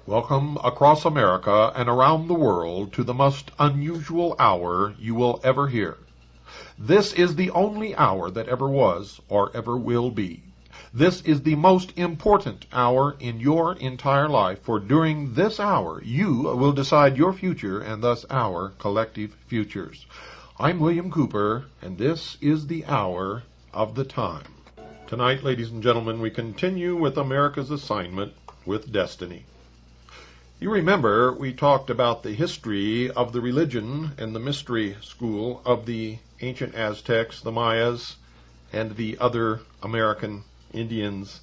Welcome across America and around the world to the most unusual hour you will ever hear. This is the only hour that ever was or ever will be. This is the most important hour in your entire life, for during this hour you will decide your future and thus our collective futures. I'm William Cooper, and this is the hour of the time. Tonight, ladies and gentlemen, we continue with America's assignment with destiny. You remember we talked about the history of the religion and the mystery school of the ancient Aztecs, the Mayas, and the other American Indians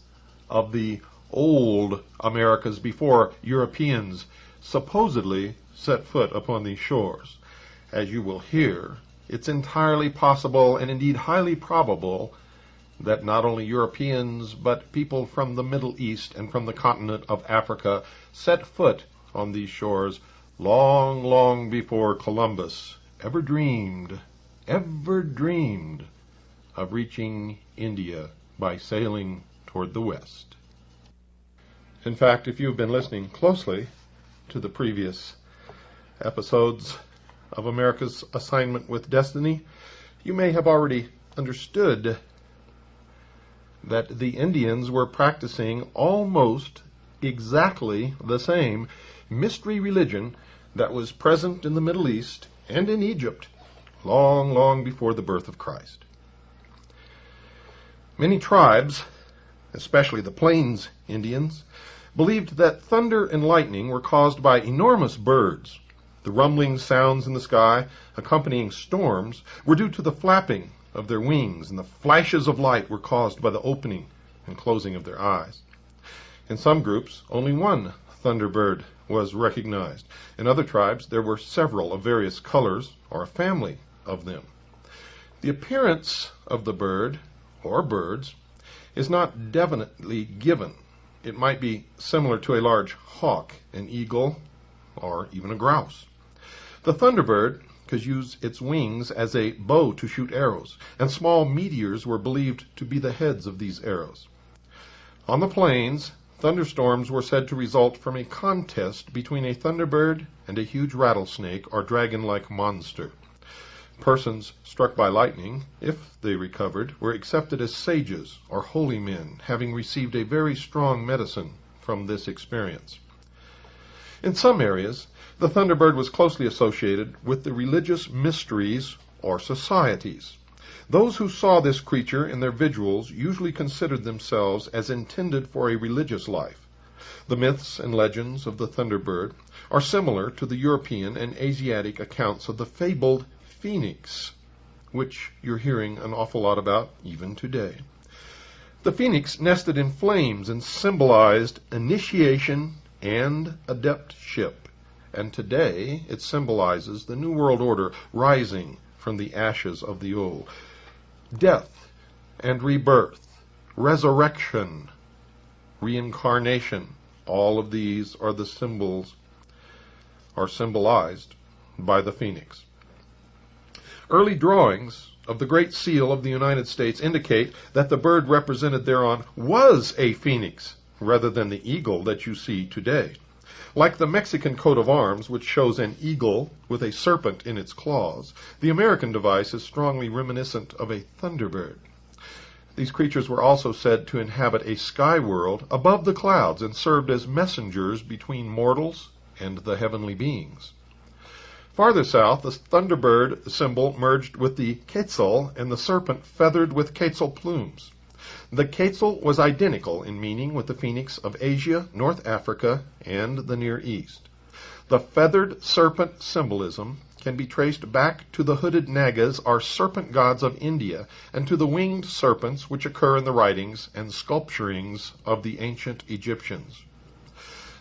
of the old Americas before Europeans supposedly set foot upon these shores. As you will hear, it's entirely possible and indeed highly probable that not only Europeans but people from the Middle East and from the continent of Africa set foot on these shores long, long before Columbus ever dreamed of reaching India by sailing toward the west. In fact, if you've been listening closely to the previous episodes of America's Assignment with Destiny, you may have already understood that the Indians were practicing almost exactly the same mystery religion that was present in the Middle East and in Egypt long, long before the birth of Christ. Many tribes, especially the Plains Indians, believed that thunder and lightning were caused by enormous birds. The rumbling sounds in the sky accompanying storms were due to the flapping of their wings, and the flashes of light were caused by the opening and closing of their eyes. In some groups, only one thunderbird was recognized. In other tribes, there were several of various colors or a family of them. The appearance of the bird or birds is not definitely given. It might be similar to a large hawk, an eagle, or even a grouse. The thunderbird could use its wings as a bow to shoot arrows, and small meteors were believed to be the heads of these arrows. On the plains, thunderstorms were said to result from a contest between a thunderbird and a huge rattlesnake or dragon-like monster. Persons struck by lightning, if they recovered, were accepted as sages or holy men, having received a very strong medicine from this experience. In some areas, the thunderbird was closely associated with the religious mysteries or societies. Those who saw this creature in their vigils usually considered themselves as intended for a religious life. The myths and legends of the thunderbird are similar to the European and Asiatic accounts of the fabled phoenix, which you're hearing an awful lot about even today. The phoenix nested in flames and symbolized initiation and adeptship, and today it symbolizes the New World Order rising from the ashes of the old. Death and rebirth, resurrection, reincarnation, all of these are the symbols, are symbolized by the phoenix. Early drawings of the Great Seal of the United States indicate that the bird represented thereon was a phoenix, rather than the eagle that you see today. Like the Mexican coat of arms, which shows an eagle with a serpent in its claws, the American device is strongly reminiscent of a thunderbird. These creatures were also said to inhabit a sky world above the clouds and served as messengers between mortals and the heavenly beings. Farther south, the thunderbird symbol merged with the quetzal and the serpent feathered with quetzal plumes. The quetzal was identical in meaning with the phoenix of Asia, North Africa, and the Near East. The feathered serpent symbolism can be traced back to the hooded nagas, or serpent gods of India, and to the winged serpents which occur in the writings and sculpturings of the ancient Egyptians.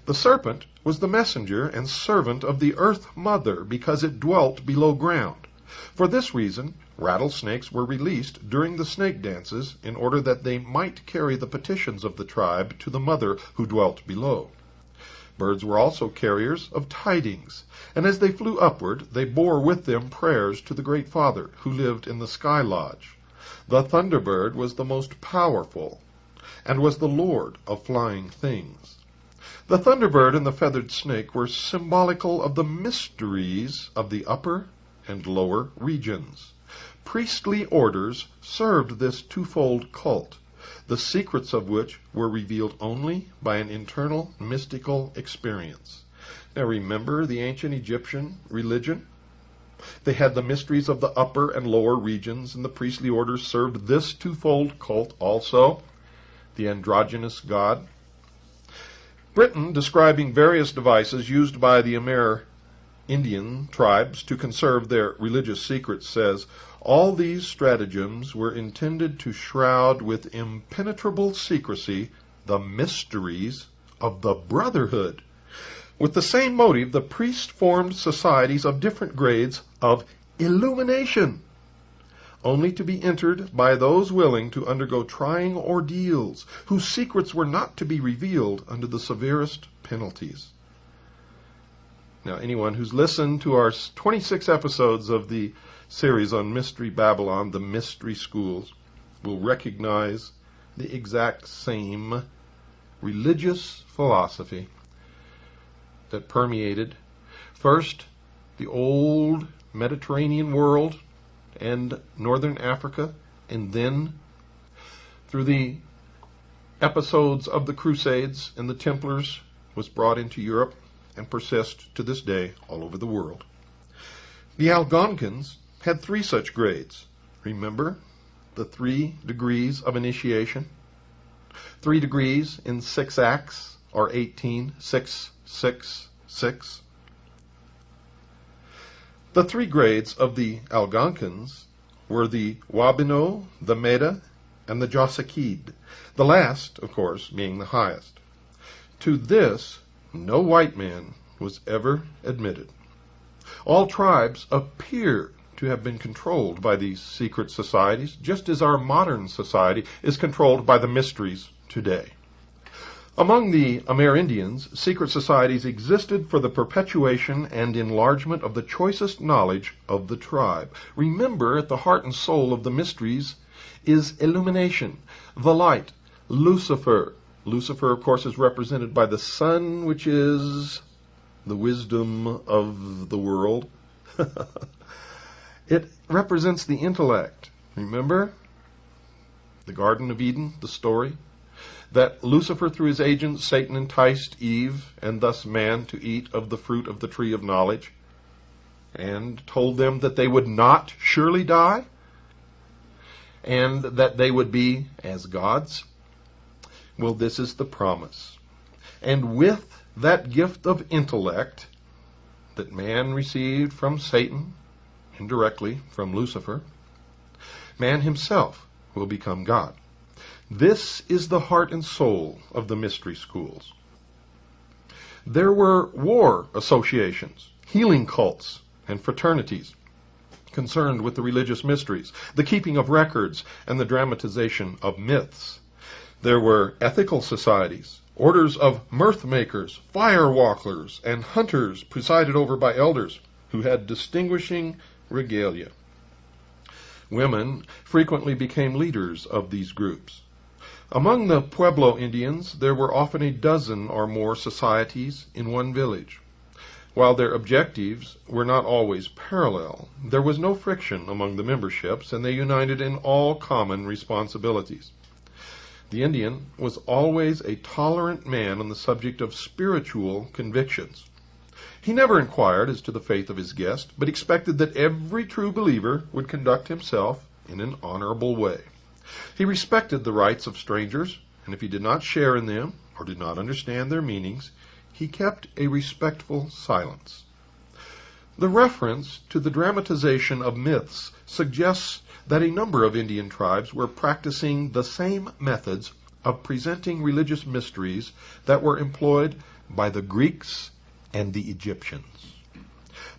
The serpent was the messenger and servant of the Earth Mother because it dwelt below ground. For this reason, rattlesnakes were released during the snake dances in order that they might carry the petitions of the tribe to the mother who dwelt below. Birds were also carriers of tidings, and as they flew upward, they bore with them prayers to the Great Father who lived in the sky lodge. The thunderbird was the most powerful and was the lord of flying things. The thunderbird and the feathered snake were symbolical of the mysteries of the upper and lower regions. Priestly orders served this twofold cult, the secrets of which were revealed only by an internal mystical experience. Now remember the ancient Egyptian religion? They had the mysteries of the upper and lower regions, and the priestly orders served this twofold cult also, the androgynous god. Britain, describing various devices used by the Amerindian tribes to conserve their religious secrets, says, all these stratagems were intended to shroud with impenetrable secrecy the mysteries of the brotherhood. With the same motive, the priests formed societies of different grades of illumination, only to be entered by those willing to undergo trying ordeals, whose secrets were not to be revealed under the severest penalties. Now, anyone who's listened to our 26 episodes of the series on Mystery Babylon, the Mystery Schools, will recognize the exact same religious philosophy that permeated first the old Mediterranean world and northern Africa, and then through the episodes of the Crusades and the Templars was brought into Europe and persists to this day all over the world. The Algonkins had 3 such grades. Remember the 3 degrees of initiation? 3 degrees in 6 acts, or 18, 6, 6, 6. The 3 grades of the Algonkins were the Wabino, the Meda, and the Josekid, the last, of course, being the highest. To this, no white man was ever admitted. All tribes appear to have been controlled by these secret societies, just as our modern society is controlled by the mysteries today. Among the Amerindians, secret societies existed for the perpetuation and enlargement of the choicest knowledge of the tribe. Remember, at the heart and soul of the mysteries is illumination, the light, Lucifer. Lucifer, of course, is represented by the sun, which is the wisdom of the world. It represents the intellect. Remember the Garden of Eden, the story? That Lucifer, through his agent Satan, enticed Eve and thus man to eat of the fruit of the tree of knowledge and told them that they would not surely die and that they would be as gods. Well, this is the promise. And with that gift of intellect that man received from Satan, indirectly from Lucifer, man himself will become God. This is the heart and soul of the mystery schools. There were war associations, healing cults, and fraternities concerned with the religious mysteries, the keeping of records, and the dramatization of myths. There were ethical societies, orders of mirth makers, fire walkers, and hunters presided over by elders who had distinguishing regalia. Women frequently became leaders of these groups. Among the Pueblo Indians, there were often a dozen or more societies in one village. While their objectives were not always parallel, there was no friction among the memberships, and they united in all common responsibilities. The Indian was always a tolerant man on the subject of spiritual convictions. He never inquired as to the faith of his guest, but expected that every true believer would conduct himself in an honorable way. He respected the rights of strangers, and if he did not share in them or did not understand their meanings, he kept a respectful silence. The reference to the dramatization of myths suggests that a number of Indian tribes were practicing the same methods of presenting religious mysteries that were employed by the Greeks and the Egyptians.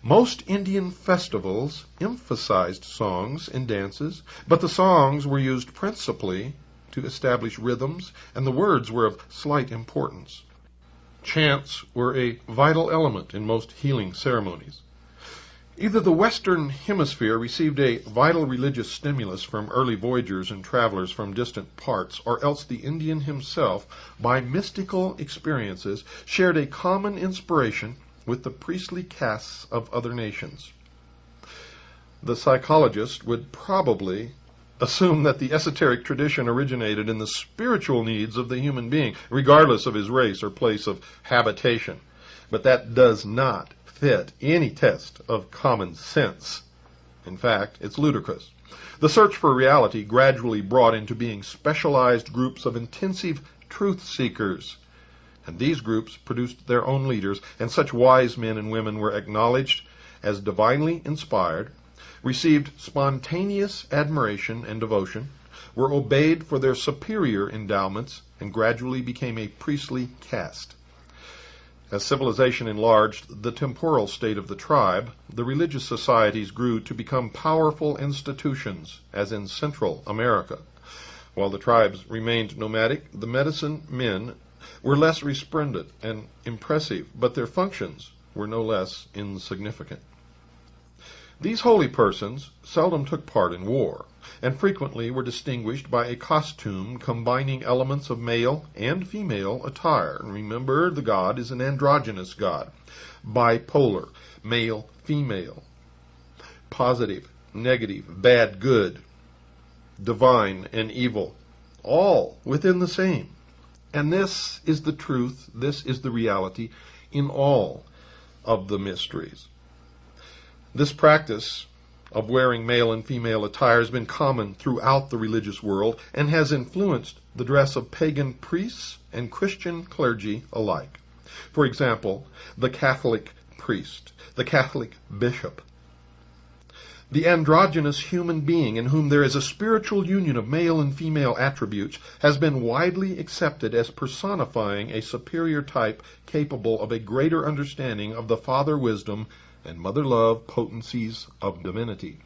Most Indian festivals emphasized songs and dances, but the songs were used principally to establish rhythms, and the words were of slight importance. Chants were a vital element in most healing ceremonies. Either the Western Hemisphere received a vital religious stimulus from early voyagers and travelers from distant parts, or else the Indian himself, by mystical experiences, shared a common inspiration with the priestly castes of other nations. The psychologist would probably assume that the esoteric tradition originated in the spiritual needs of the human being, regardless of his race or place of habitation. But that does not fit any test of common sense. In fact, it's ludicrous. The search for reality gradually brought into being specialized groups of intensive truth seekers, and these groups produced their own leaders, and such wise men and women were acknowledged as divinely inspired, received spontaneous admiration and devotion, were obeyed for their superior endowments, and gradually became a priestly caste. As civilization enlarged the temporal state of the tribe, the religious societies grew to become powerful institutions, as in Central America. While the tribes remained nomadic, the medicine men were less resplendent and impressive, but their functions were no less insignificant. These holy persons seldom took part in war, and frequently were distinguished by a costume combining elements of male and female attire. And remember, the god is an androgynous god, bipolar, male, female, positive, negative, bad, good, divine, and evil, all within the same. And this is the truth, this is the reality in all of the mysteries. This practice of wearing male and female attire has been common throughout the religious world and has influenced the dress of pagan priests and Christian clergy alike. For example, the Catholic priest, the Catholic bishop. The androgynous human being, in whom there is a spiritual union of male and female attributes, has been widely accepted as personifying a superior type capable of a greater understanding of the father wisdom and mother love potencies of divinity.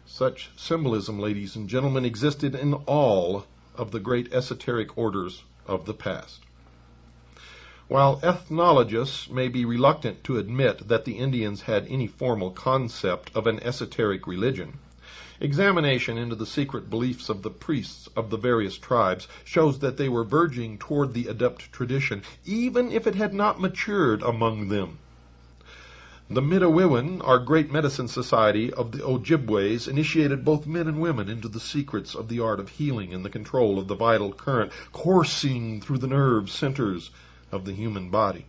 Such symbolism, ladies and gentlemen, existed in all of the great esoteric orders of the past. While ethnologists may be reluctant to admit that the Indians had any formal concept of an esoteric religion, examination into the secret beliefs of the priests of the various tribes shows that they were verging toward the adept tradition, even if it had not matured among them. The Midewiwin, our great medicine society of the Ojibways, initiated both men and women into the secrets of the art of healing and the control of the vital current coursing through the nerve centers of the human body.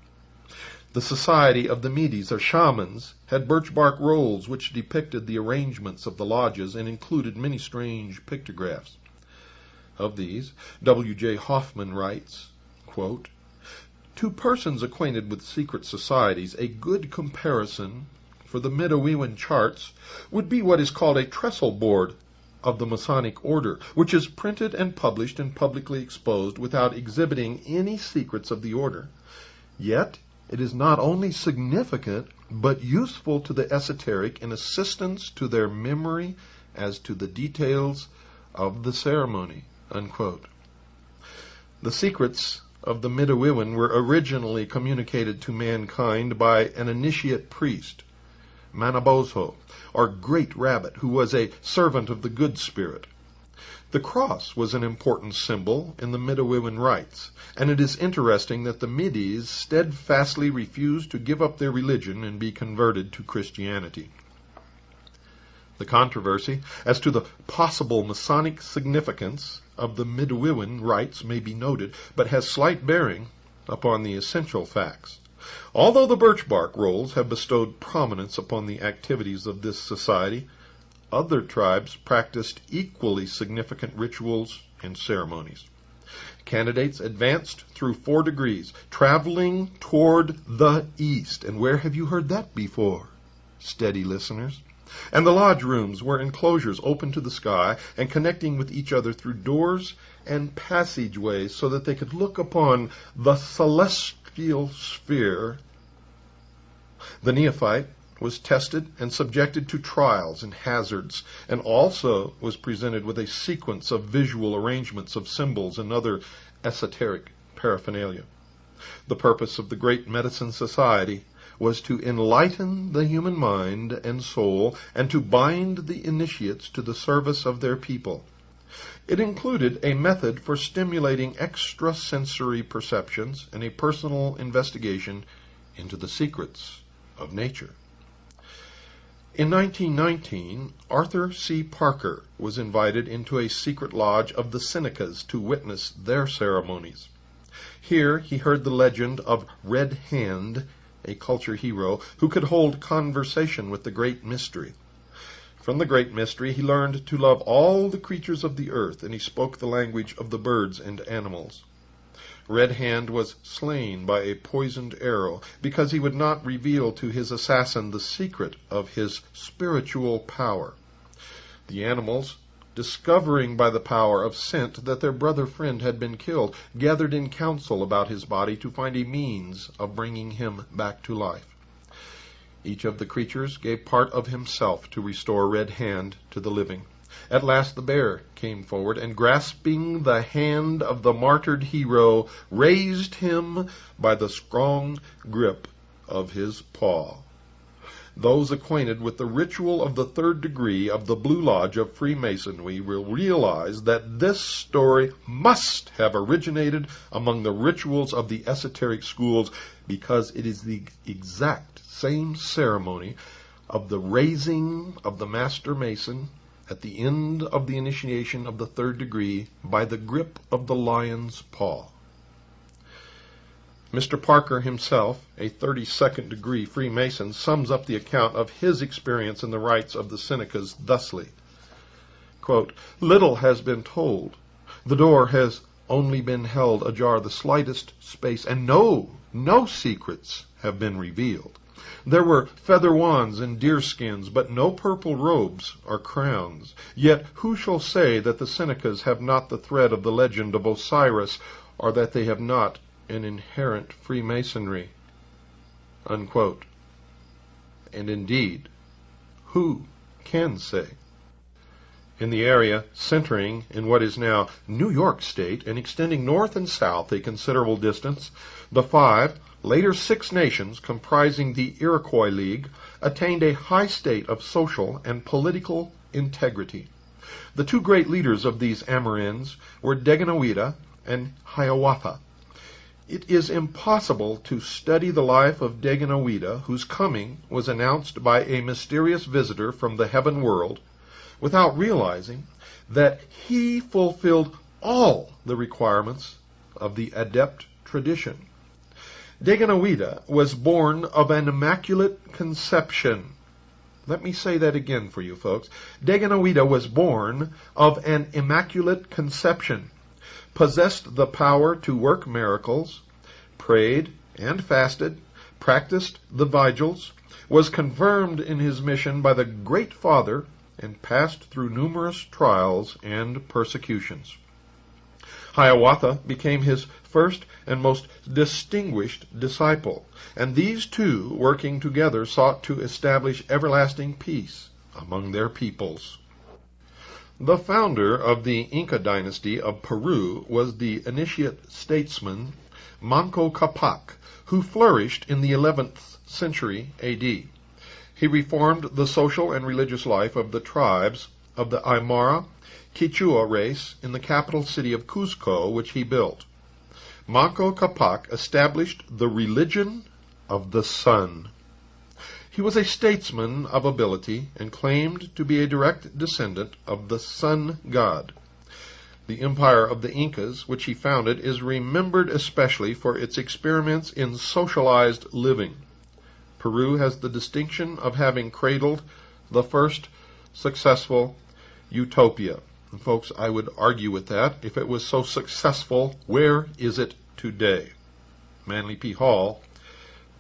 The Society of the Medes, or shamans, had birch bark rolls which depicted the arrangements of the lodges and included many strange pictographs. Of these, W.J. Hoffman writes, quote, "To persons acquainted with secret societies, a good comparison for the Midewiwin charts would be what is called a trestle board of the Masonic order, which is printed and published and publicly exposed without exhibiting any secrets of the order. Yet it is not only significant, but useful to the esoteric in assistance to their memory as to the details of the ceremony." Unquote. The secrets of the Midewiwin were originally communicated to mankind by an initiate priest, Manabozho, or Great Rabbit, who was a servant of the Good Spirit. The cross was an important symbol in the Midewiwin rites, and it is interesting that the Medes steadfastly refused to give up their religion and be converted to Christianity. The controversy as to the possible Masonic significance of the Midewiwin rites may be noted, but has slight bearing upon the essential facts. Although the birch bark rolls have bestowed prominence upon the activities of this society, other tribes practiced equally significant rituals and ceremonies. Candidates advanced through 4 degrees, traveling toward the east. And where have you heard that before, steady listeners? And the lodge rooms were enclosures open to the sky and connecting with each other through doors and passageways so that they could look upon the celestial sphere. The neophyte was tested and subjected to trials and hazards, and also was presented with a sequence of visual arrangements of symbols and other esoteric paraphernalia. The purpose of the Great Medicine Society was to enlighten the human mind and soul and to bind the initiates to the service of their people. It included a method for stimulating extrasensory perceptions and a personal investigation into the secrets of nature. In 1919, Arthur C. Parker was invited into a secret lodge of the Senecas to witness their ceremonies. Here he heard the legend of Red Hand, a culture hero who could hold conversation with the Great Mystery. From the Great Mystery he learned to love all the creatures of the earth, and he spoke the language of the birds and animals. Red Hand was slain by a poisoned arrow because he would not reveal to his assassin the secret of his spiritual power. The animals, discovering by the power of scent that their brother friend had been killed, gathered in council about his body to find a means of bringing him back to life. Each of the creatures gave part of himself to restore Red Hand to the living. At last the bear came forward, and grasping the hand of the martyred hero, raised him by the strong grip of his paw. Those acquainted with the ritual of the 3rd degree of the Blue Lodge of Freemasonry will realize that this story must have originated among the rituals of the esoteric schools, because it is the exact same ceremony of the raising of the Master Mason at the end of the initiation of the 3rd degree by the grip of the lion's paw. Mr. Parker himself, a 32nd degree Freemason, sums up the account of his experience in the rites of the Senecas thusly, quote, "Little has been told. The door has only been held ajar the slightest space, and no secrets have been revealed. There were feather wands and deerskins, but no purple robes or crowns. Yet who shall say that the Senecas have not the thread of the legend of Osiris, or that they have not an inherent Freemasonry?" Unquote. And indeed, who can say? In the area centering in what is now New York State and extending north and south a considerable distance, the 5, later 6 nations comprising the Iroquois League attained a high state of social and political integrity. The 2 great leaders of these Amerinds were Daganoweda and Hiawatha. It is impossible to study the life of Daganoweda, whose coming was announced by a mysterious visitor from the heaven world, without realizing that he fulfilled all the requirements of the adept tradition. Daganoweda was born of an immaculate conception. Let me say that again for you folks. Daganoweda was born of an immaculate conception, possessed the power to work miracles, prayed and fasted, practiced the vigils, was confirmed in his mission by the Great Father, and passed through numerous trials and persecutions. Hiawatha became his first and most distinguished disciple, and these 2, working together, sought to establish everlasting peace among their peoples. The founder of the Inca dynasty of Peru was the initiate statesman Manco Capac, who flourished in the 11th century A.D. He reformed the social and religious life of the tribes of the Aymara Quichua race in the capital city of Cuzco, which he built. Manco Capac established the religion of the sun. He was a statesman of ability and claimed to be a direct descendant of the sun god. The empire of the Incas, which he founded, is remembered especially for its experiments in socialized living. Peru has the distinction of having cradled the first successful utopia. And folks, I would argue with that. If it was so successful, where is it today? Manly P. Hall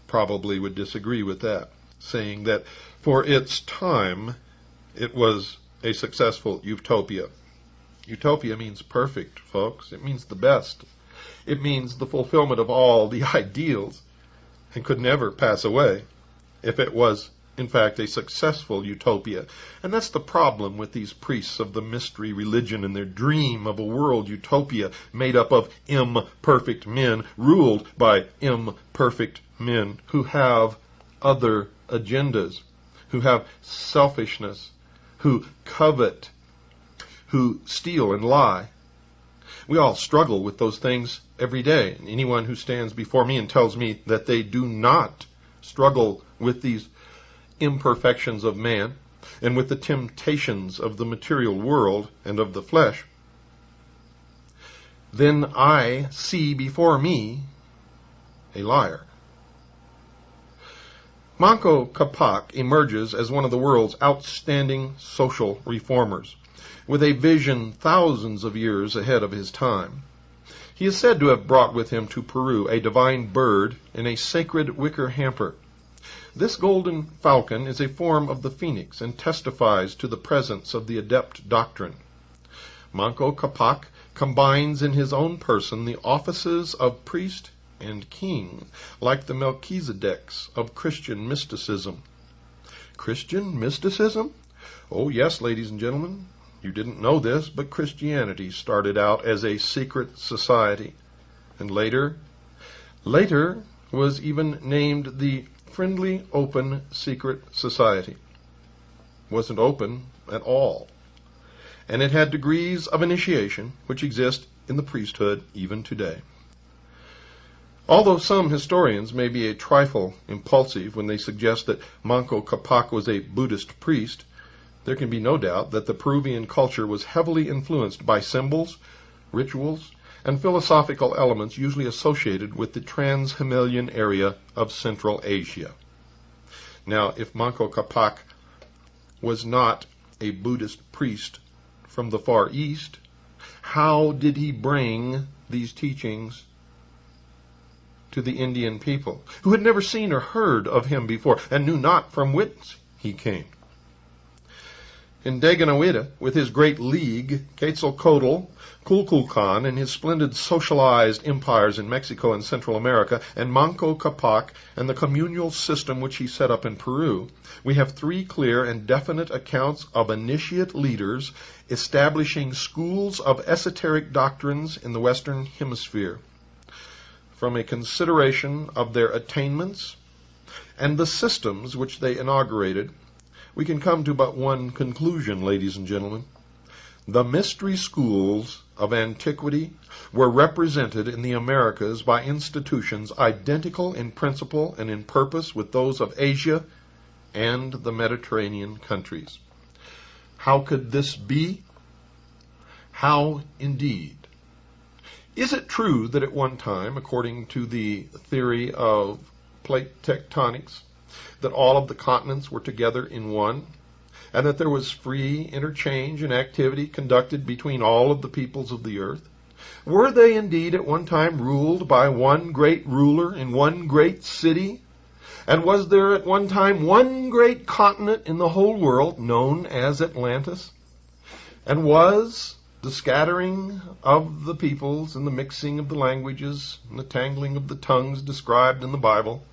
probably would disagree with that, saying that for its time it was a successful utopia. Utopia means perfect, folks. It means the best. It means the fulfillment of all the ideals, and could never pass away if it was, in fact, a successful utopia. And that's the problem with these priests of the mystery religion and their dream of a world utopia made up of imperfect men, ruled by imperfect men who have other agendas, who have selfishness, who covet, who steal and lie. We all struggle with those things every day. Anyone who stands before me and tells me that they do not struggle with these imperfections of man and with the temptations of the material world and of the flesh, then I see before me a liar. Manco Capac emerges as one of the world's outstanding social reformers, with a vision thousands of years ahead of his time. He is said to have brought with him to Peru a divine bird in a sacred wicker hamper. This golden falcon is a form of the phoenix and testifies to the presence of the adept doctrine. Manco Capac combines in his own person the offices of priest and king, like the Melchizedeks of Christian mysticism. Christian mysticism? Oh yes, ladies and gentlemen. You didn't know this, but Christianity started out as a secret society, and later was even named the Friendly Open Secret Society. Wasn't open at all, and it had degrees of initiation which exist in the priesthood even today. Although some historians may be a trifle impulsive when they suggest that Manco Capac was a Buddhist priest, there can be no doubt that the Peruvian culture was heavily influenced by symbols, rituals, and philosophical elements usually associated with the trans-Himalayan area of Central Asia. Now, if Manco Capac was not a Buddhist priest from the Far East, how did he bring these teachings to the Indian people, who had never seen or heard of him before and knew not from whence he came? In Daganoweda, with his great league, Quetzalcoatl, Kulkulkan, and his splendid socialized empires in Mexico and Central America, and Manco Capac, and the communal system which he set up in Peru, we have three clear and definite accounts of initiate leaders establishing schools of esoteric doctrines in the Western Hemisphere. From a consideration of their attainments and the systems which they inaugurated, we can come to but one conclusion, ladies and gentlemen. The mystery schools of antiquity were represented in the Americas by institutions identical in principle and in purpose with those of Asia and the Mediterranean countries. How could this be? How indeed? Is it true that at one time, according to the theory of plate tectonics, that all of the continents were together in one, and that there was free interchange and activity conducted between all of the peoples of the earth? Were they indeed at one time ruled by one great ruler in one great city? And was there at one time one great continent in the whole world known as Atlantis? And was the scattering of the peoples and the mixing of the languages and the tangling of the tongues described in the Bible,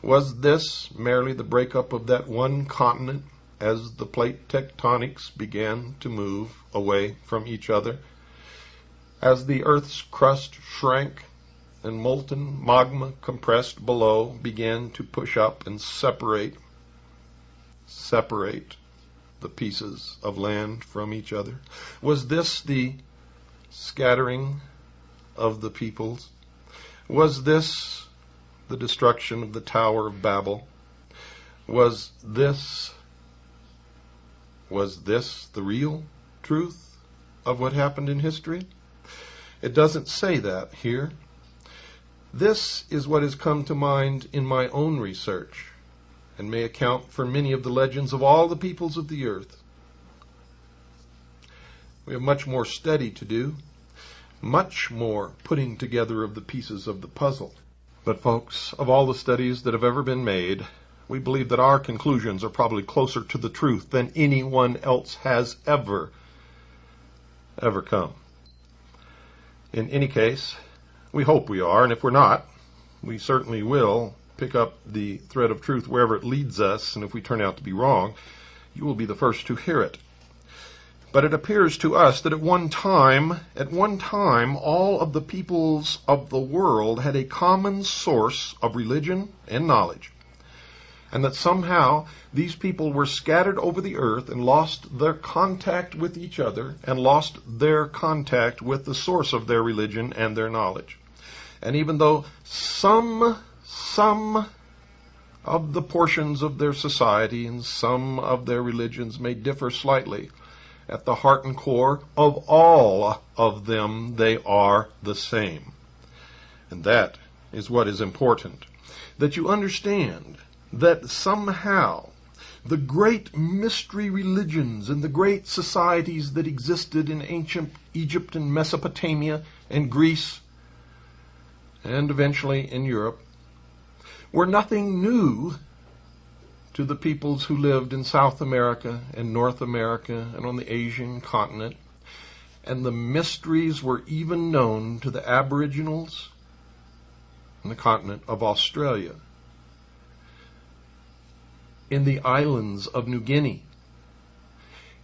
was this merely the breakup of that one continent as the plate tectonics began to move away from each other, as the Earth's crust shrank and molten magma compressed below began to push up and separate the pieces of land from each other? Was this the scattering of the peoples? Was this the destruction of the Tower of Babel? Was this the real truth? of what happened in history? It doesn't say that here. This is what has come to mind in my own research, and may account for many of the legends of all the peoples of the earth. We have much more study to do, much more putting together of the pieces of the puzzle. But folks, of all the studies that have ever been made, we believe that our conclusions are probably closer to the truth than anyone else has ever come. In any case, we hope we are, and if we're not, we certainly will pick up the thread of truth wherever it leads us, and if we turn out to be wrong, you will be the first to hear it. But it appears to us that at one time, all of the peoples of the world had a common source of religion and knowledge, and that somehow these people were scattered over the earth and lost their contact with each other and lost their contact with the source of their religion and their knowledge. And even though some of the portions of their society and some of their religions may differ slightly, at the heart and core of all of them, they are the same. And that is what is important, that you understand that somehow the great mystery religions and the great societies that existed in ancient Egypt and Mesopotamia and Greece and eventually in Europe were nothing new to the peoples who lived in South America and North America and on the Asian continent. And the mysteries were even known to the Aboriginals in the continent of Australia, in the islands of New Guinea,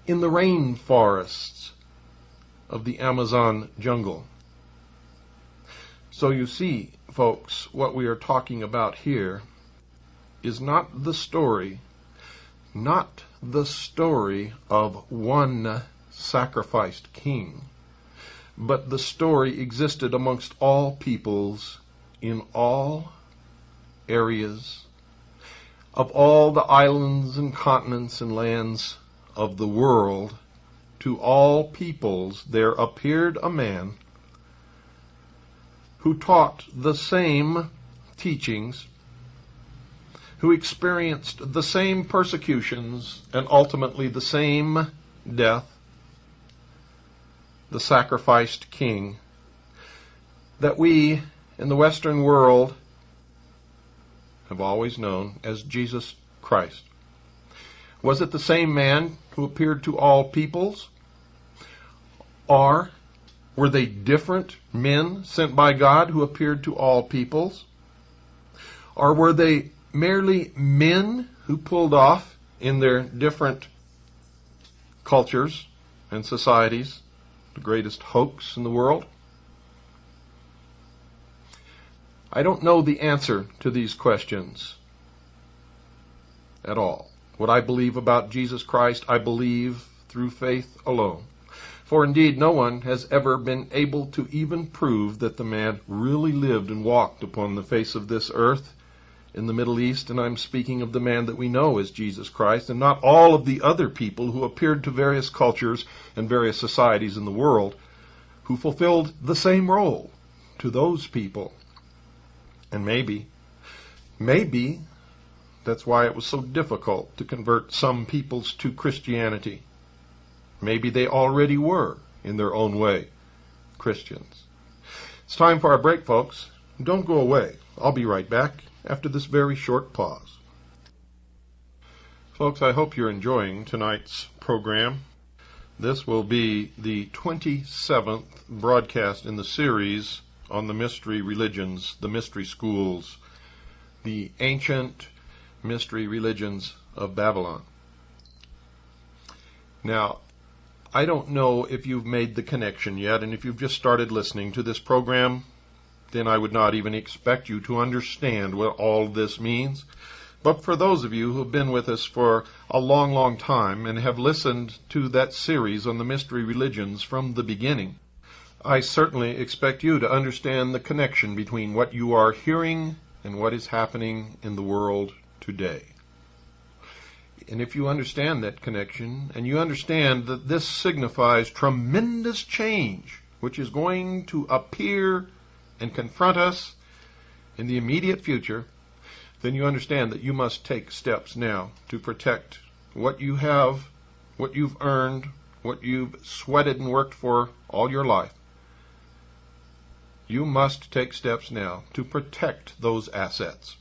in the rainforests of the Amazon jungle. So you see, folks, what we are talking about here is not the story of one sacrificed king, but the story existed amongst all peoples in all areas of all the islands and continents and lands of the world. To all peoples there appeared a man who taught the same teachings, who experienced the same persecutions and ultimately the same death, the sacrificed king, that we in the Western world have always known as Jesus Christ. Was it the same man who appeared to all peoples? Or were they different men sent by God who appeared to all peoples? Or were they merely men who pulled off in their different cultures and societies the greatest hoax in the world? I don't know the answer to these questions at all. What I believe about Jesus Christ, I believe through faith alone. For indeed, no one has ever been able to even prove that the man really lived and walked upon the face of this earth in the Middle East, and I'm speaking of the man that we know as Jesus Christ, and not all of the other people who appeared to various cultures and various societies in the world who fulfilled the same role to those people. And maybe that's why it was so difficult to convert some peoples to Christianity. Maybe they already were, in their own way, Christians. It's time for our break, folks. Don't go away. I'll be right back after this very short pause. Folks, I hope you're enjoying tonight's program. This will be the 27th broadcast in the series on the mystery religions, the mystery schools, the ancient mystery religions of Babylon. Now, I don't know if you've made the connection yet, and if you've just started listening to this program, then I would not even expect you to understand what all this means. But for those of you who have been with us for a long, long time and have listened to that series on the mystery religions from the beginning, I certainly expect you to understand the connection between what you are hearing and what is happening in the world today. And if you understand that connection, and you understand that this signifies tremendous change, which is going to appear and confront us in the immediate future, then you understand that you must take steps now to protect what you have, what you've earned, what you've sweated and worked for all your life. You must take steps now to protect those assets.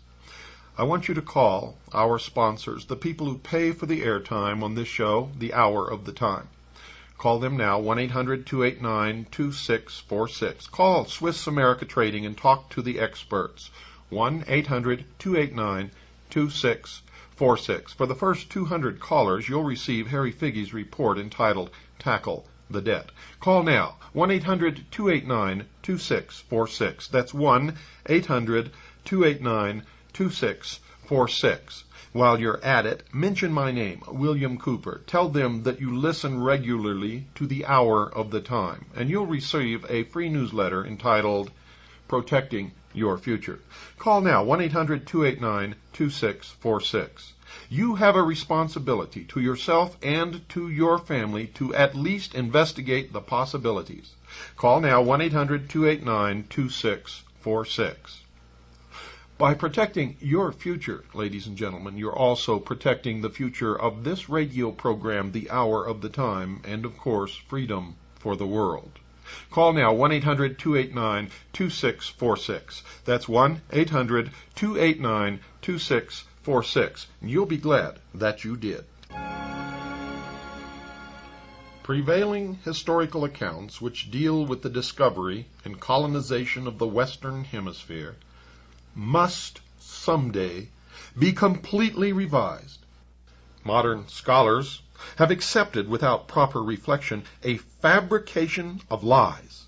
I want you to call our sponsors, the people who pay for the airtime on this show, the hour of the time. Call them now, 1-800-289-2646. Call Swiss America Trading and talk to the experts. 1-800-289-2646. For the first 200 callers, you'll receive Harry Figge's report entitled Tackle the Debt. Call now, 1-800-289-2646. That's 1-800-289-2646. While you're at it, mention my name, William Cooper. Tell them that you listen regularly to the hour of the time, and you'll receive a free newsletter entitled Protecting Your Future. Call now, 1-800-289-2646. You have a responsibility to yourself and to your family to at least investigate the possibilities. Call now, 1-800-289-2646. By protecting your future, ladies and gentlemen, you're also protecting the future of this radio program, The Hour of the Time, and, of course, freedom for the world. Call now, 1-800-289-2646. That's 1-800-289-2646. You'll be glad that you did. Prevailing historical accounts which deal with the discovery and colonization of the Western Hemisphere must someday be completely revised. Modern scholars have accepted without proper reflection a fabrication of lies,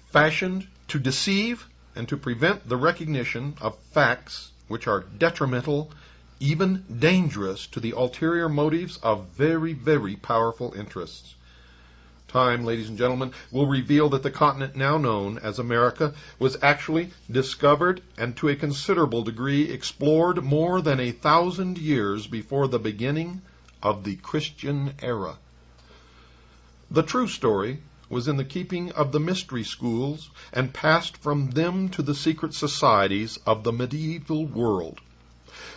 fashioned to deceive and to prevent the recognition of facts which are detrimental, even dangerous to the ulterior motives of very, very powerful interests. Time, ladies and gentlemen, will reveal that the continent now known as America was actually discovered and to a considerable degree explored more than 1,000 years before the beginning of the Christian era. The true story was in the keeping of the mystery schools and passed from them to the secret societies of the medieval world.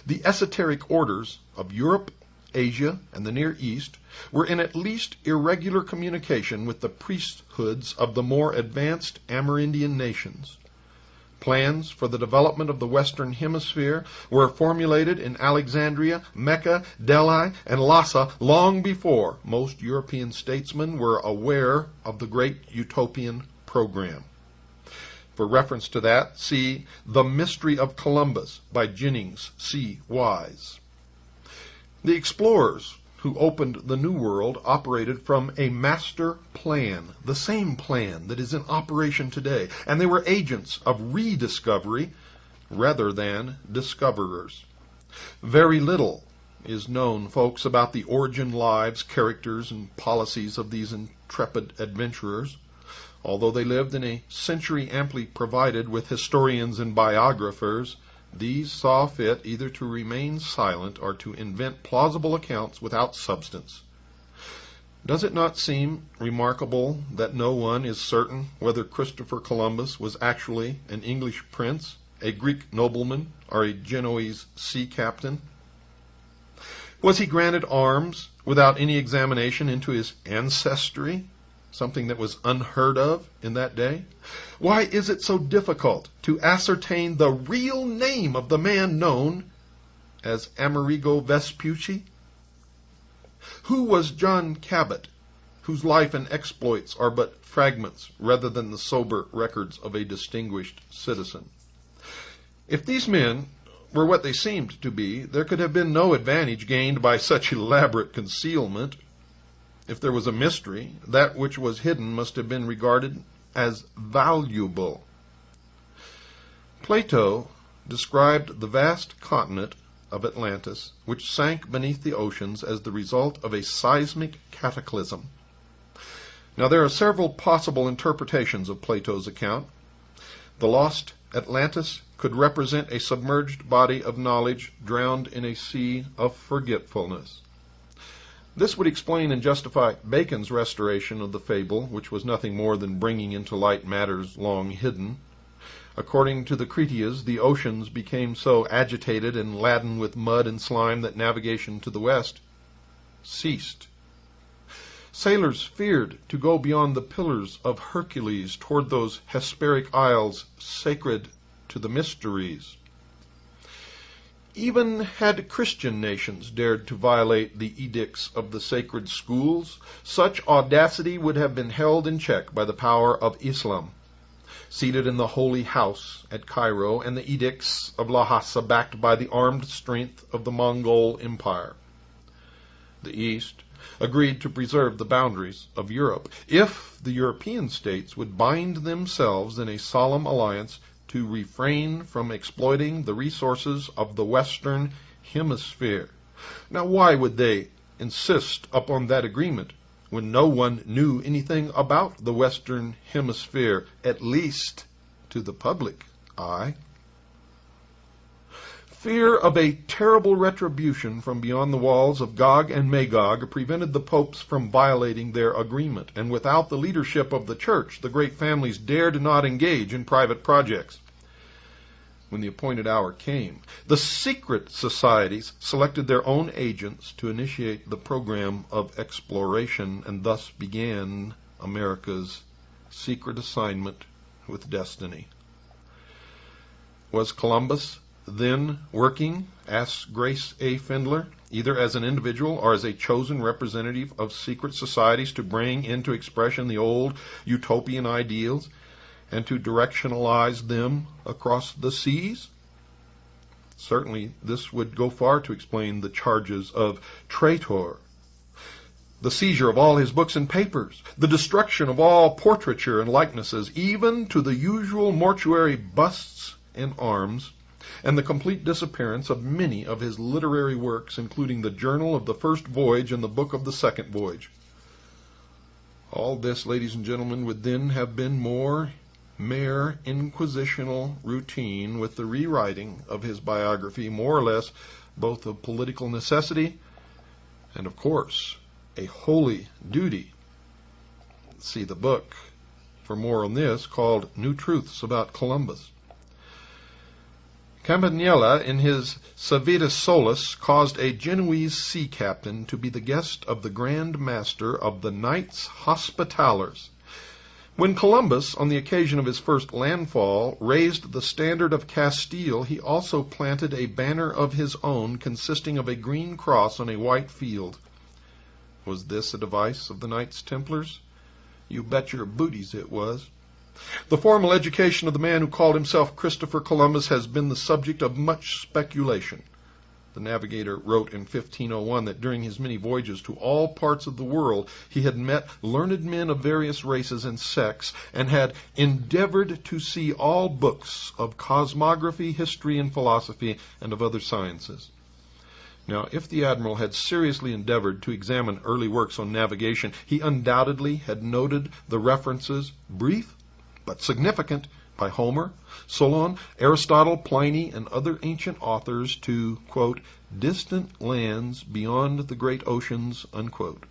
The esoteric orders of Europe, Asia, and the Near East were in at least irregular communication with the priesthoods of the more advanced Amerindian nations. Plans for the development of the Western Hemisphere were formulated in Alexandria, Mecca, Delhi, and Lhasa long before most European statesmen were aware of the great utopian program. For reference to that, see The Mystery of Columbus by Jennings C. Wise. The explorers who opened the New World operated from a master plan, the same plan that is in operation today, and they were agents of rediscovery rather than discoverers. Very little is known, folks, about the origin, lives, characters, and policies of these intrepid adventurers. Although they lived in a century amply provided with historians and biographers, these saw fit either to remain silent or to invent plausible accounts without substance. Does it not seem remarkable that no one is certain whether Christopher Columbus was actually an English prince, a Greek nobleman, or a Genoese sea captain? Was he granted arms without any examination into his ancestry? Something that was unheard of in that day? Why is it so difficult to ascertain the real name of the man known as Amerigo Vespucci? Who was John Cabot, whose life and exploits are but fragments rather than the sober records of a distinguished citizen? If these men were what they seemed to be, there could have been no advantage gained by such elaborate concealment. If there was a mystery, that which was hidden must have been regarded as valuable. Plato described the vast continent of Atlantis, which sank beneath the oceans as the result of a seismic cataclysm. Now, there are several possible interpretations of Plato's account. The lost Atlantis could represent a submerged body of knowledge drowned in a sea of forgetfulness. This would explain and justify Bacon's restoration of the fable, which was nothing more than bringing into light matters long hidden. According to the Critias, the oceans became so agitated and laden with mud and slime that navigation to the west ceased. Sailors feared to go beyond the Pillars of Hercules toward those Hesperic isles sacred to the mysteries. Even had Christian nations dared to violate the edicts of the sacred schools, such audacity would have been held in check by the power of Islam, seated in the Holy House at Cairo, and the edicts of Lhasa backed by the armed strength of the Mongol Empire. The East agreed to preserve the boundaries of Europe if the European states would bind themselves in a solemn alliance to refrain from exploiting the resources of the Western Hemisphere. Now, why would they insist upon that agreement when no one knew anything about the Western Hemisphere, at least to the public eye? Fear of a terrible retribution from beyond the walls of Gog and Magog prevented the popes from violating their agreement, and without the leadership of the church, the great families dared not engage in private projects. When the appointed hour came, the secret societies selected their own agents to initiate the program of exploration, and thus began America's secret assignment with destiny. Was Columbus then working, asks Grace A. Findler, either as an individual or as a chosen representative of secret societies to bring into expression the old utopian ideals and to directionalize them across the seas? Certainly this would go far to explain the charges of traitor, the seizure of all his books and papers, the destruction of all portraiture and likenesses, even to the usual mortuary busts and arms, and the complete disappearance of many of his literary works, including the Journal of the First Voyage and the Book of the Second Voyage. All this, ladies and gentlemen, would then have been mere inquisitional routine, with the rewriting of his biography more or less both of political necessity and, of course, a holy duty. See the book for more on this, called New Truths About Columbus. Campanella, in his Civitas Solis, caused a Genoese sea captain to be the guest of the Grand Master of the Knights Hospitallers. When Columbus, on the occasion of his first landfall, raised the standard of Castile, he also planted a banner of his own consisting of a green cross on a white field. Was this a device of the Knights Templars? You bet your booties it was. The formal education of the man who called himself Christopher Columbus has been the subject of much speculation. The navigator wrote in 1501 that during his many voyages to all parts of the world he had met learned men of various races and sects, and had endeavored to see all books of cosmography, history, and philosophy, and of other sciences. Now, if the admiral had seriously endeavored to examine early works on navigation, he undoubtedly had noted the references, brief but significant, by Homer, Solon, Aristotle, Pliny, and other ancient authors to, quote, distant lands beyond the great oceans, unquote.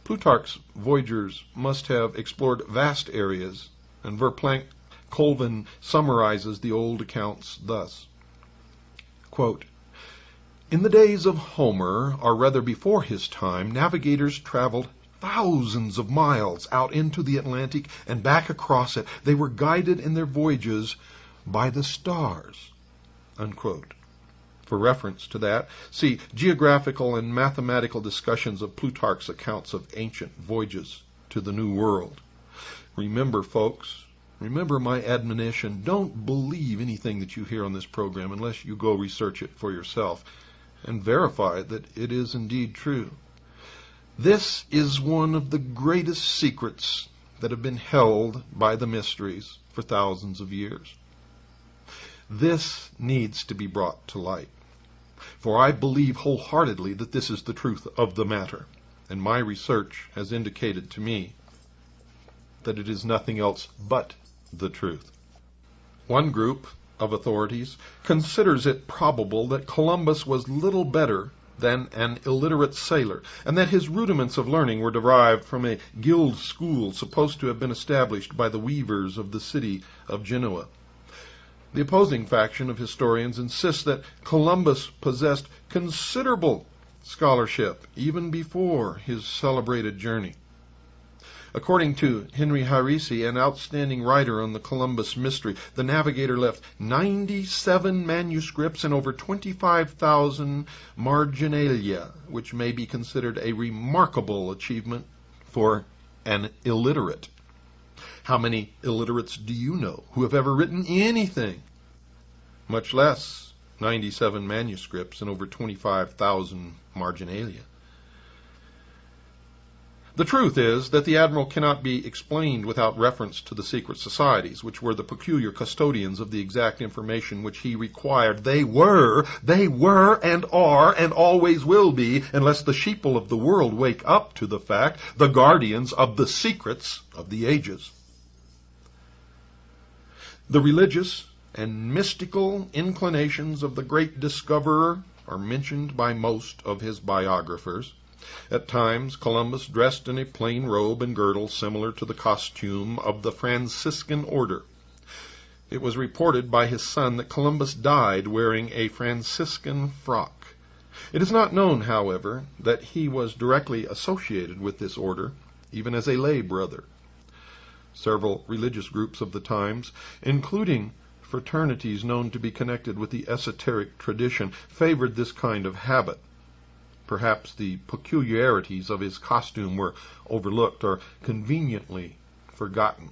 Plutarch's voyagers must have explored vast areas, and Verplanck Colvin summarizes the old accounts thus, quote, in the days of Homer, or rather before his time, navigators traveled thousands of miles out into the Atlantic and back across it. They were guided in their voyages by the stars, unquote. For reference to that, see geographical and mathematical discussions of Plutarch's accounts of ancient voyages to the New World. Remember, folks, remember my admonition, don't believe anything that you hear on this program unless you go research it for yourself and verify that it is indeed true. This is one of the greatest secrets that have been held by the mysteries for thousands of years. This needs to be brought to light, for I believe wholeheartedly that this is the truth of the matter, and my research has indicated to me that it is nothing else but the truth. One group of authorities considers it probable that Columbus was little better than an illiterate sailor, and that his rudiments of learning were derived from a guild school supposed to have been established by the weavers of the city of Genoa. The opposing faction of historians insists that Columbus possessed considerable scholarship even before his celebrated journey. According to Henry Harisi, an outstanding writer on the Columbus mystery, the navigator left 97 manuscripts and over 25,000 marginalia, which may be considered a remarkable achievement for an illiterate. How many illiterates do you know who have ever written anything? Much less 97 manuscripts and over 25,000 marginalia. The truth is that the admiral cannot be explained without reference to the secret societies, which were the peculiar custodians of the exact information which he required. They were, and are, and always will be, unless the sheeple of the world wake up to the fact, the guardians of the secrets of the ages. The religious and mystical inclinations of the great discoverer are mentioned by most of his biographers. At times, Columbus dressed in a plain robe and girdle similar to the costume of the Franciscan order. It was reported by his son that Columbus died wearing a Franciscan frock. It is not known, however, that he was directly associated with this order, even as a lay brother. Several religious groups of the times, including fraternities known to be connected with the esoteric tradition, favored this kind of habit. Perhaps the peculiarities of his costume were overlooked or conveniently forgotten.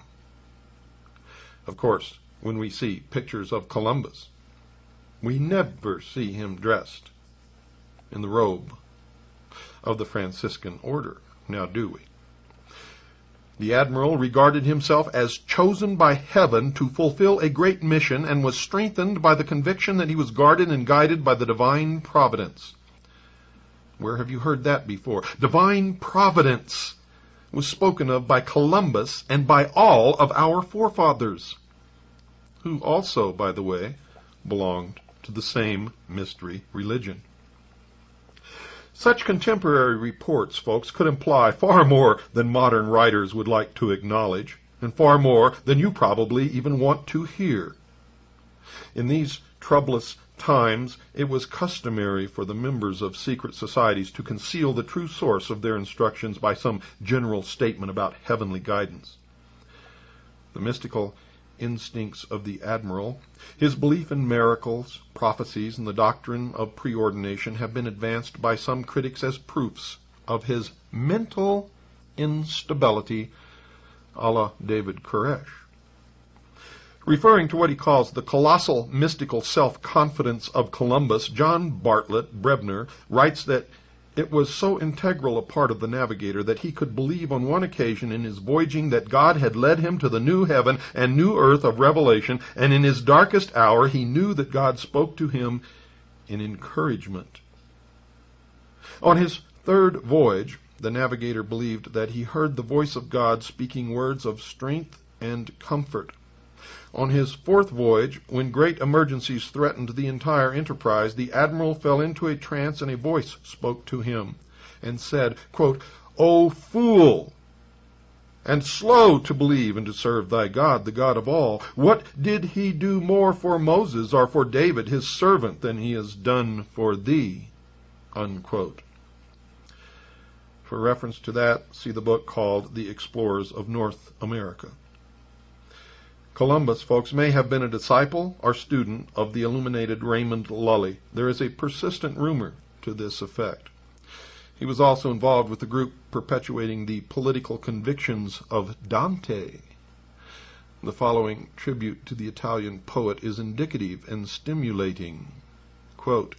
Of course, when we see pictures of Columbus, we never see him dressed in the robe of the Franciscan order, now do we? The admiral regarded himself as chosen by heaven to fulfill a great mission and was strengthened by the conviction that he was guarded and guided by the divine providence. Where have you heard that before? Divine providence was spoken of by Columbus and by all of our forefathers, who also, by the way, belonged to the same mystery religion. Such contemporary reports, folks, could imply far more than modern writers would like to acknowledge, and far more than you probably even want to hear. In these troublous times, it was customary for the members of secret societies to conceal the true source of their instructions by some general statement about heavenly guidance. The mystical instincts of the admiral, his belief in miracles, prophecies, and the doctrine of preordination have been advanced by some critics as proofs of his mental instability, a la David Koresh. Referring to what he calls the colossal mystical self-confidence of Columbus, John Bartlett Brebner writes that it was so integral a part of the navigator that he could believe on one occasion in his voyaging that God had led him to the new heaven and new earth of revelation, and in his darkest hour he knew that God spoke to him in encouragement. On his third voyage, the navigator believed that he heard the voice of God speaking words of strength and comfort. On his fourth voyage, when great emergencies threatened the entire enterprise, the admiral fell into a trance, and a voice spoke to him and said, quote, "O fool, and slow to believe and to serve thy God, the God of all, what did he do more for Moses or for David, his servant, than he has done for thee?" Unquote. For reference to that, see the book called The Explorers of North America. Columbus, folks, may have been a disciple or student of the illuminated Raymond Lully. There is a persistent rumor to this effect. He was also involved with the group perpetuating the political convictions of Dante. The following tribute to the Italian poet is indicative and stimulating. Quote,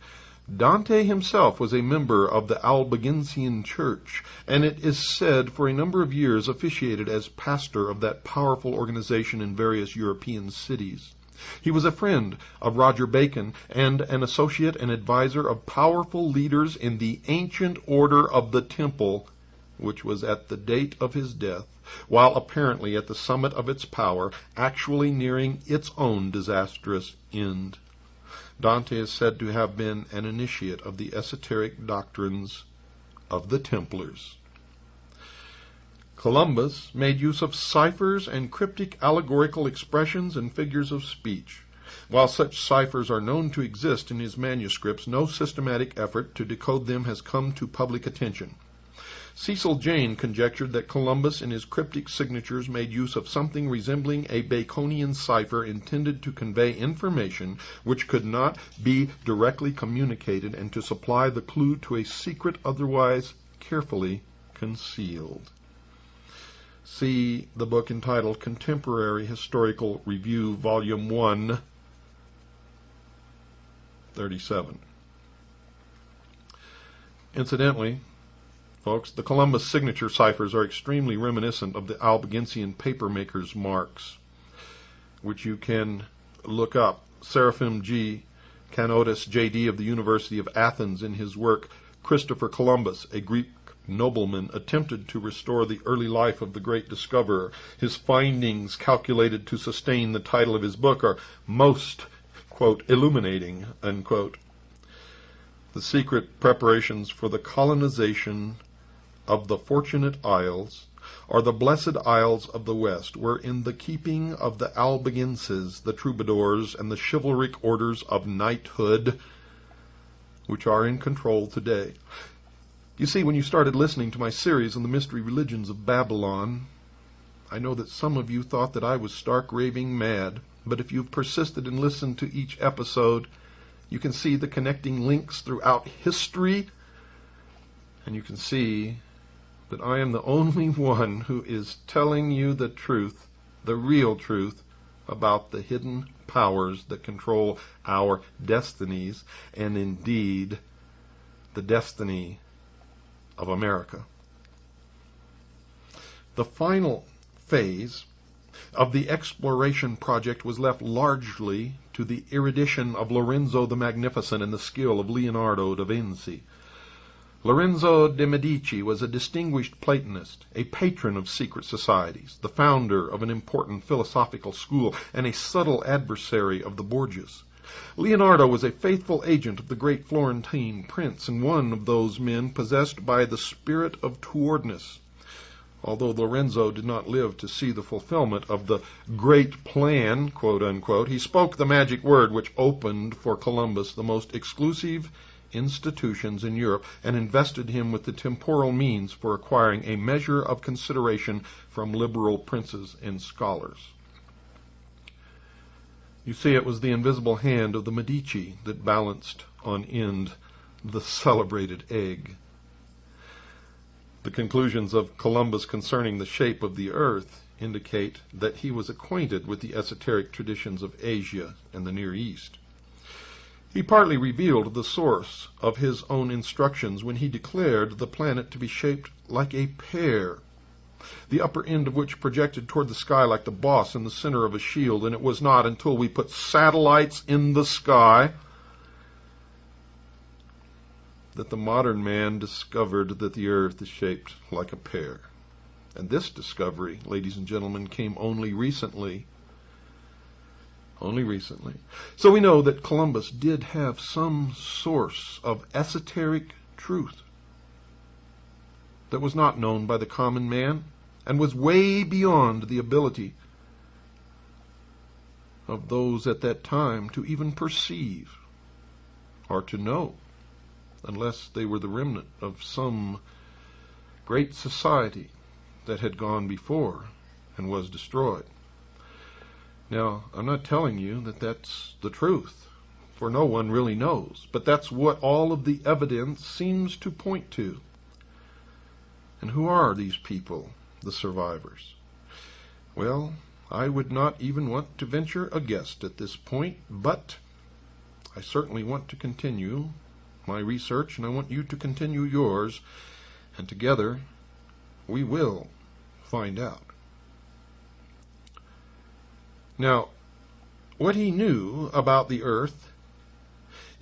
"Dante himself was a member of the Albigensian Church, and it is said for a number of years officiated as pastor of that powerful organization in various European cities. He was a friend of Roger Bacon and an associate and advisor of powerful leaders in the ancient order of the Temple, which was at the date of his death, while apparently at the summit of its power, actually nearing its own disastrous end. Dante is said to have been an initiate of the esoteric doctrines of the Templars. Columbus made use of ciphers and cryptic allegorical expressions and figures of speech. While such ciphers are known to exist in his manuscripts, no systematic effort to decode them has come to public attention. Cecil Jane conjectured that Columbus in his cryptic signatures made use of something resembling a Baconian cipher intended to convey information which could not be directly communicated and to supply the clue to a secret otherwise carefully concealed. See the book entitled Contemporary Historical Review, Volume 1, 37. Incidentally, folks, the Columbus signature ciphers are extremely reminiscent of the Albigensian papermaker's marks, which you can look up. Seraphim G. Canotis, J.D. of the University of Athens, in his work Christopher Columbus, a Greek nobleman, attempted to restore the early life of the great discoverer. His findings, calculated to sustain the title of his book, are most, quote, illuminating, unquote. The secret preparations for the colonization of the Fortunate Isles, or the Blessed Isles of the West, were in the keeping of the Albigenses, the troubadours, and the chivalric orders of knighthood, which are in control today. You see, when you started listening to my series on the mystery religions of Babylon, I know that some of you thought that I was stark raving mad, but if you've persisted and listened to each episode, you can see the connecting links throughout history, and you can see that I am the only one who is telling you the truth, the real truth, about the hidden powers that control our destinies, and indeed the destiny of America. The final phase of the exploration project was left largely to the erudition of Lorenzo the Magnificent and the skill of Leonardo da Vinci. Lorenzo de' Medici was a distinguished Platonist, a patron of secret societies, the founder of an important philosophical school, and a subtle adversary of the Borgias. Leonardo was a faithful agent of the great Florentine prince, and one of those men possessed by the spirit of towardness. Although Lorenzo did not live to see the fulfillment of the great plan, quote unquote, he spoke the magic word which opened for Columbus the most exclusive institutions in Europe and invested him with the temporal means for acquiring a measure of consideration from liberal princes and scholars. You see, it was the invisible hand of the Medici that balanced on end the celebrated egg. The conclusions of Columbus concerning the shape of the earth indicate that he was acquainted with the esoteric traditions of Asia and the Near East. He partly revealed the source of his own instructions when he declared the planet to be shaped like a pear, the upper end of which projected toward the sky like the boss in the center of a shield, and it was not until we put satellites in the sky that the modern man discovered that the earth is shaped like a pear. And this discovery, ladies and gentlemen, came only recently. Only recently. So we know that Columbus did have some source of esoteric truth that was not known by the common man and was way beyond the ability of those at that time to even perceive or to know, unless they were the remnant of some great society that had gone before and was destroyed. Now, I'm not telling you that that's the truth, for no one really knows, but that's what all of the evidence seems to point to. And who are these people, the survivors? Well, I would not even want to venture a guess at this point, but I certainly want to continue my research, and I want you to continue yours, and together we will find out. Now, what he knew about the earth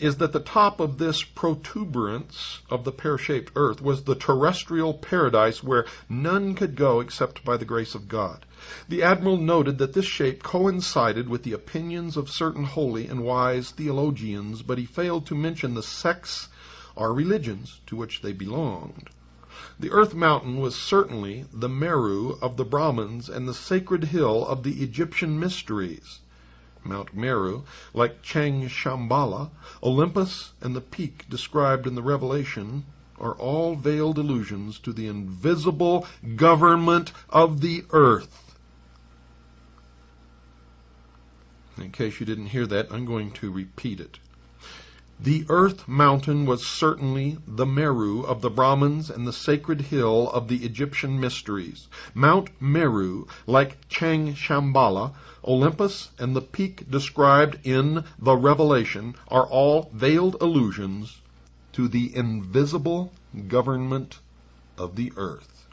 is that the top of this protuberance of the pear-shaped earth was the terrestrial paradise where none could go except by the grace of God. The admiral noted that this shape coincided with the opinions of certain holy and wise theologians, but he failed to mention the sects or religions to which they belonged. The Earth Mountain was certainly the Meru of the Brahmins and the sacred hill of the Egyptian mysteries. Mount Meru, like Chang Shambhala, Olympus, and the peak described in the Revelation are all veiled allusions to the invisible government of the earth. In case you didn't hear that, I'm going to repeat it. The Earth Mountain was certainly the Meru of the Brahmins and the sacred hill of the Egyptian mysteries. Mount Meru, like Chang Shambhala, Olympus, and the peak described in the Revelation are all veiled allusions to the invisible government of the earth.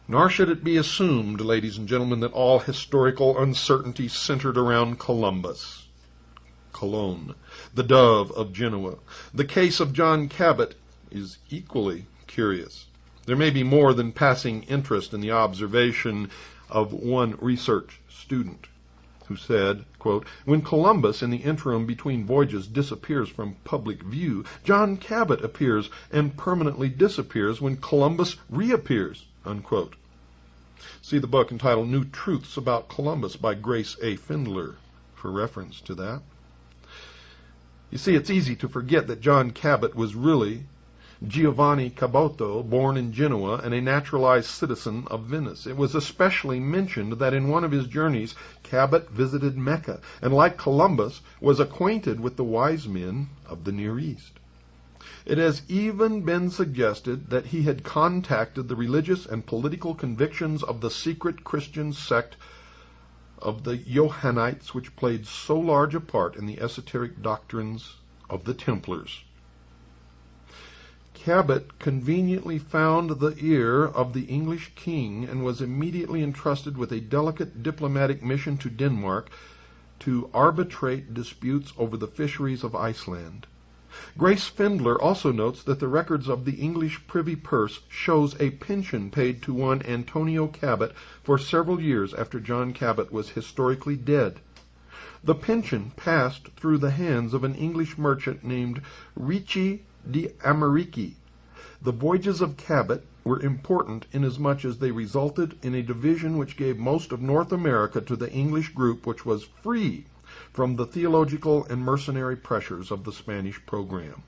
Nor should it be assumed, ladies and gentlemen, that all historical uncertainty centered around Columbus. Cologne, the dove of Genoa. The case of John Cabot is equally curious. There may be more than passing interest in the observation of one research student who said, quote, "When Columbus in the interim between voyages disappears from public view, John Cabot appears and permanently disappears when Columbus reappears," unquote. See the book entitled New Truths About Columbus by Grace A. Findler for reference to that. You see, it's easy to forget that John Cabot was really Giovanni Caboto, born in Genoa and a naturalized citizen of Venice. It was especially mentioned that in one of his journeys, Cabot visited Mecca, and like Columbus, was acquainted with the wise men of the Near East. It has even been suggested that he had contacted the religious and political convictions of the secret Christian sect of the Johannites, which played so large a part in the esoteric doctrines of the Templars. Cabot conveniently found the ear of the English king and was immediately entrusted with a delicate diplomatic mission to Denmark to arbitrate disputes over the fisheries of Iceland. Grace Findler also notes that the records of the English privy purse shows a pension paid to one Antonio Cabot for several years after John Cabot was historically dead. The pension passed through the hands of an English merchant named Ricci di Americi. The voyages of Cabot were important inasmuch as they resulted in a division which gave most of North America to the English group, which was free from the theological and mercenary pressures of the Spanish program.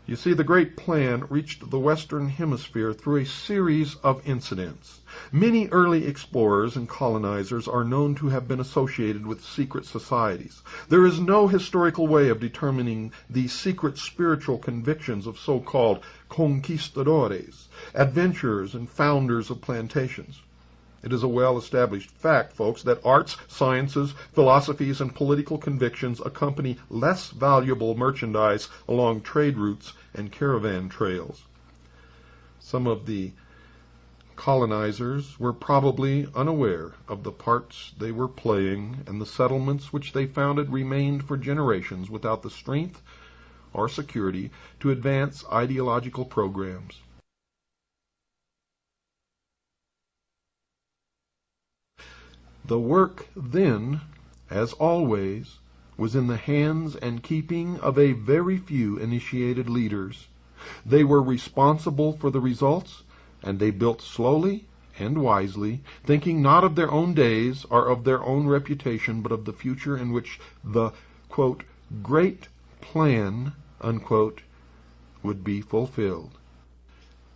You see, the great plan reached the Western Hemisphere through a series of incidents. Many early explorers and colonizers are known to have been associated with secret societies. There is no historical way of determining the secret spiritual convictions of so-called conquistadores, adventurers, and founders of plantations. It is a well-established fact, folks, that arts, sciences, philosophies, and political convictions accompany less valuable merchandise along trade routes and caravan trails. Some of the colonizers were probably unaware of the parts they were playing, and the settlements which they founded remained for generations without the strength or security to advance ideological programs. The work then, as always, was in the hands and keeping of a very few initiated leaders. They were responsible for the results, and they built slowly and wisely, thinking not of their own days or of their own reputation, but of the future in which the, quote, great plan, unquote, would be fulfilled.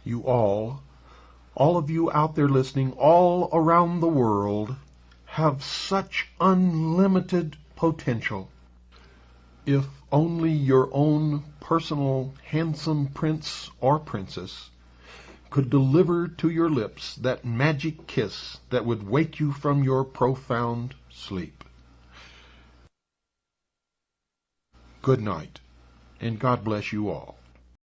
You all of you out there listening, all around the world, have such unlimited potential. If only your own personal handsome prince or princess could deliver to your lips that magic kiss that would wake you from your profound sleep. Good night, and God bless you all.